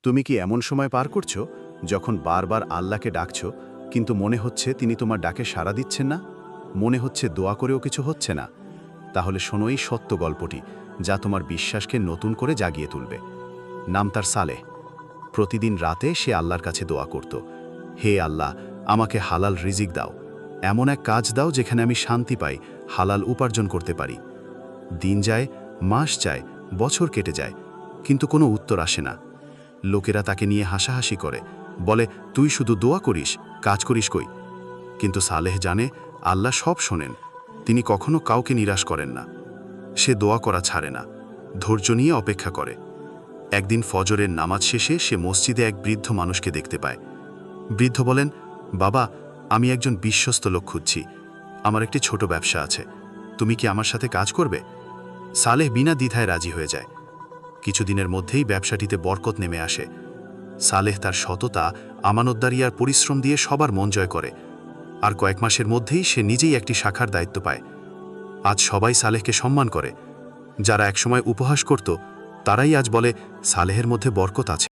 তুমি কি এমন সময় পার করছো যখন বারবার আল্লাহকে ডাকছো কিন্তু মনে হচ্ছে তিনি তোমার ডাকে সাড়া দিচ্ছেন না? মনে হচ্ছে দোয়া করেও কিছু হচ্ছে না? তাহলে শোনো এই সত্য গল্পটি, যা তোমার বিশ্বাসকে নতুন করে জাগিয়ে তুলবে। নাম তার সালেহ। প্রতিদিন রাতে সে আল্লাহর কাছে দোয়া করত, হে আল্লাহ, আমাকে হালাল রিজিক দাও, এমন এক কাজ দাও যেখানে আমি শান্তি পাই, হালাল উপার্জন করতে পারি। দিন যায়, মাস যায়, বছর কেটে যায়, কিন্তু কোনো উত্তর আসে না। লোকেরা তাকে নিয়ে হাসাহাসি করে, বলে তুই শুধু দোয়া করিস, কাজ করিস কই? কিন্তু সালেহ জানে আল্লাহ সব শোনেন, তিনি কখনো কাউকে নিরাশ করেন না। সে দোয়া করা ছাড়ে না, ধৈর্য নিয়ে অপেক্ষা করে। একদিন ফজরের নামাজ শেষে সে মসজিদে এক বৃদ্ধ মানুষকে দেখতে পায়। বৃদ্ধ বলেন, বাবা, আমি একজন বিশ্বস্ত লোক খুঁজছি, আমার একটি ছোট ব্যবসা আছে, তুমি কি আমার সাথে কাজ করবে? সালেহ বিনা দ্বিধায় রাজি হয়ে যায়। কিছুদিনের মধ্যেই ব্যবসাটিতে বরকত নেমে আসে। সালেহ তার সততা, আমানতদারি আর পরিশ্রম দিয়ে সবার মন জয় করে, আর কয়েক মাসের মধ্যেই সে নিজেই একটি শাখার দায়িত্ব পায়। আজ সবাই সালেহকে সম্মান করে। যারা একসময় উপহাস করত, তারাই আজ বলে সালেহের মধ্যে বরকত আছে।